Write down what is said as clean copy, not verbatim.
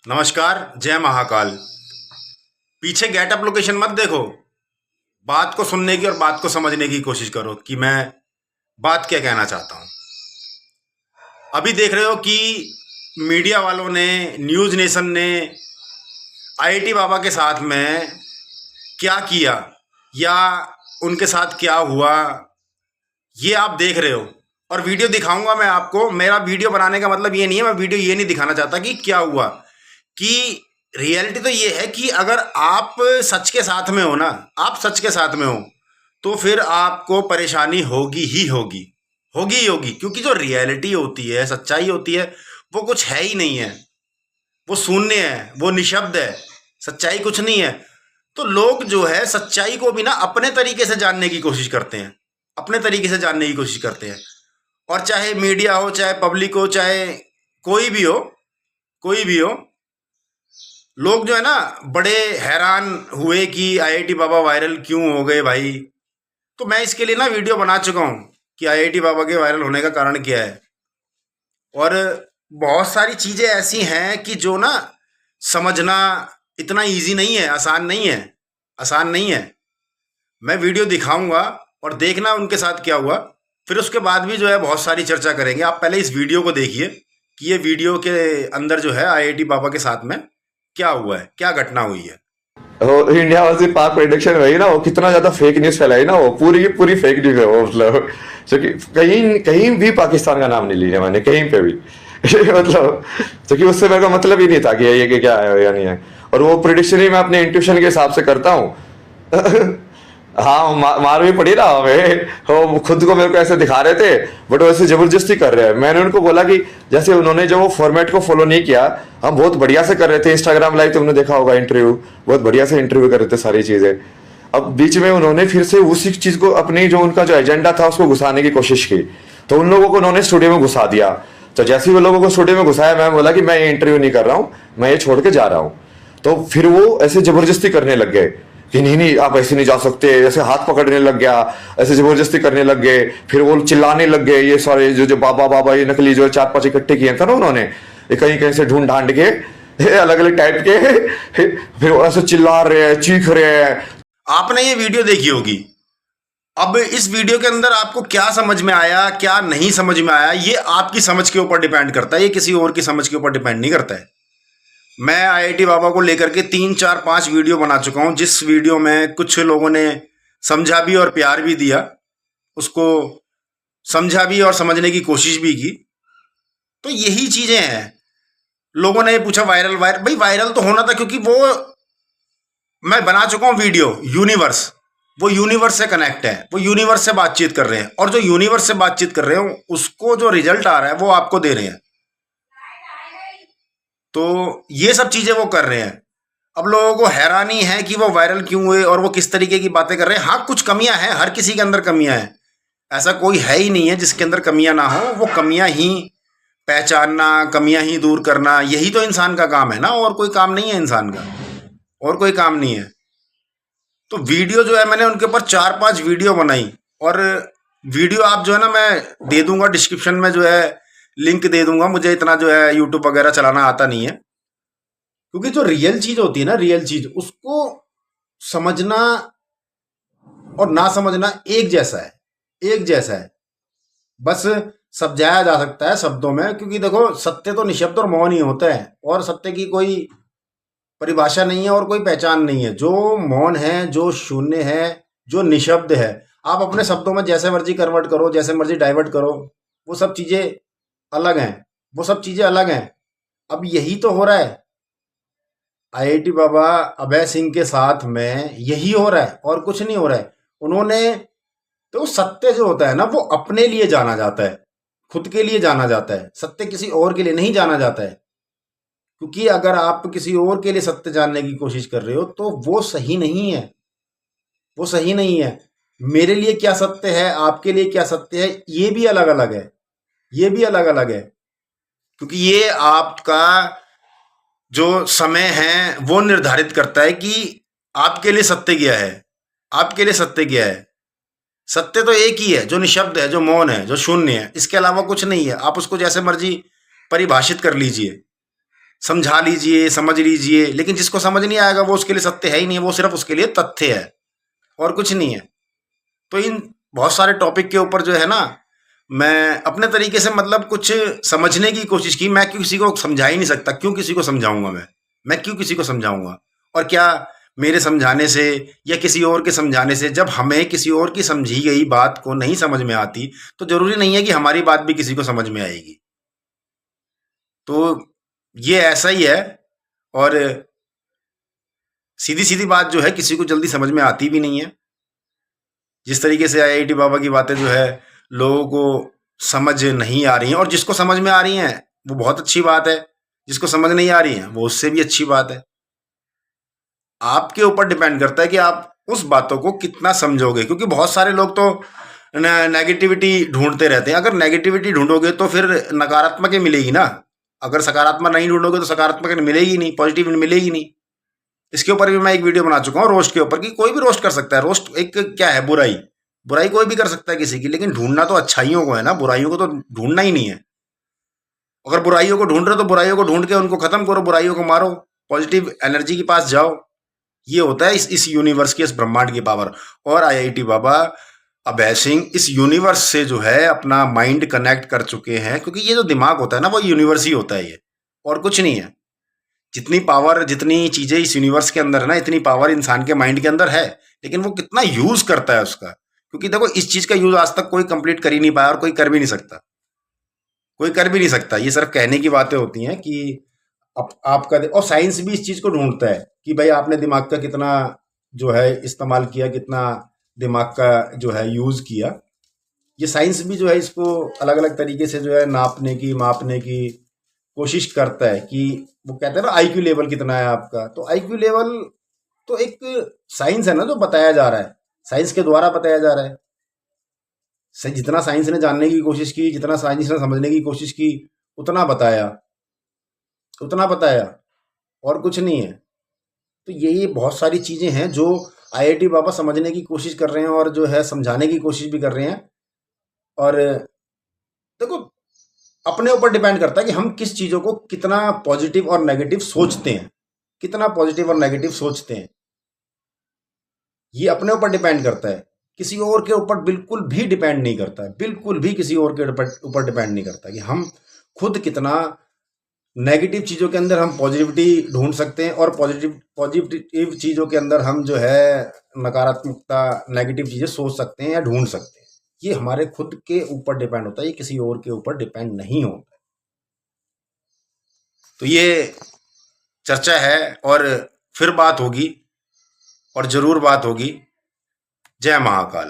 नमस्कार। जय महाकाल। पीछे गेटअप लोकेशन मत देखो। बात को सुनने की और बात को समझने की कोशिश करो कि मैं बात क्या कहना चाहता हूं। अभी देख रहे हो कि मीडिया वालों ने, न्यूज़ नेशन ने आईआईटी बाबा के साथ में क्या किया या उनके साथ क्या हुआ, ये आप देख रहे हो। और वीडियो दिखाऊंगा मैं आपको। मेरा वीडियो बनाने का मतलब ये नहीं है, मैं वीडियो ये नहीं दिखाना चाहता कि क्या हुआ, कि रियलिटी तो ये है कि अगर आप सच के साथ में हो ना, आप सच के साथ में हो, तो फिर आपको परेशानी होगी ही होगी, होगी ही होगी। क्योंकि जो रियलिटी होती है, सच्चाई होती है, वो कुछ है ही नहीं है। वो शून्य है, वो निशब्द है। सच्चाई कुछ नहीं है। तो लोग जो है सच्चाई को भी ना अपने तरीके से जानने की कोशिश करते हैं, अपने तरीके से जानने की कोशिश करते हैं। और चाहे मीडिया हो, चाहे पब्लिक हो, चाहे कोई भी हो, कोई भी हो, लोग जो है ना बड़े हैरान हुए कि आईआईटी बाबा वायरल क्यों हो गए भाई। तो मैं इसके लिए ना वीडियो बना चुका हूँ कि आईआईटी बाबा के वायरल होने का कारण क्या है। और बहुत सारी चीज़ें ऐसी हैं कि जो ना समझना इतना इजी नहीं है, आसान नहीं है, आसान नहीं है। मैं वीडियो दिखाऊंगा और देखना उनके साथ क्या हुआ। फिर उसके बाद भी जो है बहुत सारी चर्चा करेंगे। आप पहले इस वीडियो को देखिए कि ये वीडियो के अंदर जो है आईआईटी बाबा के साथ में क्या हुआ है, क्या घटना हुई है। वो इंडिया वर्सेस पाक प्रेडिक्शन वही ना, वो कितना ज्यादा फेक न्यूज फैलाई ना, वो पूरी की पूरी फेक न्यूज है वो, मतलब क्योंकि कहीं कहीं भी पाकिस्तान का नाम नहीं लिया मैंने, कहीं पे भी मतलब क्योंकि उससे मेरे को मतलब ही नहीं था कि ये कि क्या है या नहीं है। और वो प्रिडिक्शन ही मैं अपने इंट्यूशन के हिसाब से करता हूँ हाँ मार भी पड़ी ना हमें। वो खुद को मेरे को ऐसे दिखा रहे थे, बट वैसे जबरदस्ती कर रहे हैं। मैंने उनको बोला कि जैसे उन्होंने जो वो फॉर्मेट को फॉलो नहीं किया, हम बहुत बढ़िया से कर रहे थे इंस्टाग्राम लाइव, तुमने देखा होगा इंटरव्यू, बहुत बढ़िया से इंटरव्यू कर रहे थे सारी चीजें। अब बीच में उन्होंने फिर से उसी चीज को, अपनी जो उनका जो एजेंडा था उसको घुसाने की कोशिश की, तो उन लोगों को उन्होंने स्टूडियो में घुसा दिया। तो जैसे ही वो लोगों को स्टूडियो में घुसाया, मैं बोला कि मैं ये इंटरव्यू नहीं कर रहा हूँ, मैं ये छोड़ के जा रहा हूँ। तो फिर वो ऐसे जबरदस्ती करने लग गए कि नहीं नहीं आप ऐसे नहीं जा सकते, ऐसे हाथ पकड़ने लग गया, ऐसे जबरदस्ती करने लग गए। फिर वो चिल्लाने लग गए, ये सारे जो जो बाबा बाबा ये नकली जो 4-5 इकट्ठे किए थे ना उन्होंने, ये कहीं कहीं से ढूंढ ढांड के अलग अलग टाइप के, फिर वो ऐसे चिल्ला रहे हैं, चीख रहे हैं। आपने ये वीडियो देखी होगी। अब इस वीडियो के अंदर आपको क्या समझ में आया, क्या नहीं समझ में आया, ये आपकी समझ के ऊपर डिपेंड करता है, ये किसी और की समझ के ऊपर डिपेंड नहीं करता है। मैं आईआईटी बाबा को लेकर के 3 4 5 वीडियो बना चुका हूं, जिस वीडियो में कुछ लोगों ने समझा भी और प्यार भी दिया, उसको समझा भी और समझने की कोशिश भी की। तो यही चीजें हैं। लोगों ने पूछा वायरल वायरल, भाई वायरल तो होना था क्योंकि वो मैं बना चुका हूं वीडियो यूनिवर्स। वो यूनिवर्स से कनेक्ट है, वो यूनिवर्स से बातचीत कर रहे हैं, और जो यूनिवर्स से बातचीत कर रहे हो उसको जो रिजल्ट आ रहा है वो आपको दे रहे हैं। तो ये सब चीजें वो कर रहे हैं। अब लोगों को हैरानी है कि वो वायरल क्यों हुए और वो किस तरीके की बातें कर रहे हैं। हाँ, कुछ कमियां हैं, हर किसी के अंदर कमियां हैं। ऐसा कोई है ही नहीं है जिसके अंदर कमियां ना हो। वो कमियां ही पहचानना, कमियां ही दूर करना, यही तो इंसान का काम है ना, और कोई काम नहीं है इंसान का, और कोई काम नहीं है। तो वीडियो जो है मैंने उनके ऊपर 4 5 वीडियो बनाई। और वीडियो आप जो है ना, मैं दे दूंगा डिस्क्रिप्शन में, जो है लिंक दे दूंगा। मुझे इतना जो है यूट्यूब वगैरह चलाना आता नहीं है, क्योंकि जो रियल चीज होती है ना, रियल चीज, उसको समझना और ना समझना एक जैसा है, एक जैसा है। बस समझाया जा सकता है शब्दों में, क्योंकि देखो सत्य तो निशब्द और मौन ही होता है, और सत्य की कोई परिभाषा नहीं है और कोई पहचान नहीं है। जो मौन है, जो शून्य है, जो निशब्द है, आप अपने शब्दों में जैसे मर्जी कन्वर्ट करो, जैसे मर्जी डाइवर्ट करो, वो सब चीजें अलग हैं, वो सब चीजें अलग हैं। अब यही तो हो रहा है आईआईटी बाबा अभय सिंह के साथ में, यही हो रहा है और कुछ नहीं हो रहा है। उन्होंने, तो सत्य जो होता है ना, वो अपने लिए जाना जाता है, खुद के लिए जाना जाता है। सत्य किसी और के लिए नहीं जाना जाता है, क्योंकि अगर आप किसी और के लिए सत्य जानने की कोशिश कर रहे हो तो वो सही नहीं है, वो सही नहीं है। मेरे लिए क्या सत्य है, आपके लिए क्या सत्य है, ये भी अलग अलग है, ये भी अलग अलग है। क्योंकि ये आपका जो समय है वो निर्धारित करता है कि आपके लिए सत्य क्या है, आपके लिए सत्य क्या है। सत्य तो एक ही है, जो निशब्द है, जो मौन है, जो शून्य है। इसके अलावा कुछ नहीं है। आप उसको जैसे मर्जी परिभाषित कर लीजिए। समझा लीजिए, समझ लीजिए, लेकिन जिसको समझ नहीं आएगा वो उसके लिए सत्य है ही नहीं है, वो सिर्फ उसके लिए तथ्य है और कुछ नहीं है। तो इन बहुत सारे टॉपिक के ऊपर जो है ना, मैं अपने तरीके से मतलब कुछ समझने की कोशिश की। मैं क्यों किसी को समझा ही नहीं सकता, क्यों किसी को समझाऊंगा मैं क्यों किसी को समझाऊंगा? और क्या मेरे समझाने से या किसी और के समझाने से, जब हमें किसी और की समझी गई बात को नहीं समझ में आती, तो जरूरी नहीं है कि हमारी बात भी किसी को समझ में आएगी। तो ये ऐसा ही है। और सीधी सीधी बात जो है किसी को जल्दी समझ में आती भी नहीं है। जिस तरीके से आईआईटी बाबा की बातें जो है लोगों को समझ नहीं आ रही हैं, और जिसको समझ में आ रही हैं वो बहुत अच्छी बात है, जिसको समझ नहीं आ रही हैं वो उससे भी अच्छी बात है। आपके ऊपर डिपेंड करता है कि आप उस बातों को कितना समझोगे, क्योंकि बहुत सारे लोग तो नेगेटिविटी ढूंढते रहते हैं। अगर नेगेटिविटी ढूंढोगे तो फिर नकारात्मक ही मिलेगी ना। अगर सकारात्मक नहीं ढूंढोगे तो सकारात्मक मिलेगी नहीं, पॉजिटिव मिलेगी नहीं। इसके ऊपर भी मैं एक वीडियो बना चुका हूँ रोस्ट के ऊपर, कि कोई भी रोस्ट कर सकता है। रोस्ट एक क्या है, बुराई, बुराई कोई भी कर सकता है किसी की, लेकिन ढूंढना तो अच्छाइयों को है ना, बुराइयों को तो ढूंढना ही नहीं है। अगर बुराइयों को ढूंढ रहे हो तो बुराइयों को ढूंढ के उनको खत्म करो, बुराइयों को मारो, पॉजिटिव एनर्जी के पास जाओ। ये होता है इस यूनिवर्स की, इस ब्रह्मांड की पावर। और आईआईटी बाबा अभय सिंह इस यूनिवर्स से जो है अपना माइंड कनेक्ट कर चुके हैं, क्योंकि ये जो दिमाग होता है ना वो यूनिवर्स ही होता है ये, और कुछ नहीं है। जितनी पावर, जितनी चीजें इस यूनिवर्स के अंदर है ना, इतनी पावर इंसान के माइंड के अंदर है, लेकिन वो कितना यूज करता है उसका। क्योंकि देखो इस चीज का यूज आज तक कोई कंप्लीट कर ही नहीं पाया, और कोई कर भी नहीं सकता, कोई कर भी नहीं सकता। ये सिर्फ कहने की बातें होती हैं कि आपका, और साइंस भी इस चीज को ढूंढता है कि भाई आपने दिमाग का कितना जो है इस्तेमाल किया, कितना दिमाग का जो है यूज किया। ये साइंस भी जो है इसको अलग अलग तरीके से जो है नापने की, मापने की कोशिश करता है। कि वो कहते हैं ना आईक्यू लेवल कितना है आपका, तो आईक्यू लेवल तो एक साइंस है ना जो बताया जा रहा है, साइंस के द्वारा बताया जा रहा है। जितना साइंस ने जानने की कोशिश की, जितना साइंस ने समझने की कोशिश की, उतना बताया, उतना बताया, और कुछ नहीं है। तो यही बहुत सारी चीजें हैं जो आईआईटी बाबा समझने की कोशिश कर रहे हैं, और जो है समझाने की कोशिश भी कर रहे हैं। और देखो अपने ऊपर डिपेंड करता है कि हम किस चीजों को कितना पॉजिटिव और नेगेटिव सोचते हैं, कितना पॉजिटिव और नेगेटिव सोचते हैं। ये अपने ऊपर डिपेंड करता है, किसी और के ऊपर बिल्कुल भी डिपेंड नहीं करता है, बिल्कुल भी किसी और के ऊपर डिपेंड नहीं करता कि हम खुद कितना नेगेटिव चीज़ों के अंदर हम पॉजिटिविटी ढूंढ सकते हैं, और पॉजिटिव पॉजिटिव चीज़ों के अंदर हम जो है नकारात्मकता, नेगेटिव चीज़ें सोच सकते हैं या ढूंढ सकते हैं। ये हमारे खुद के ऊपर डिपेंड होता है, ये किसी और के ऊपर डिपेंड नहीं होता। तो ये चर्चा है, और फिर बात होगी, और जरूर बात होगी। जय महाकाल।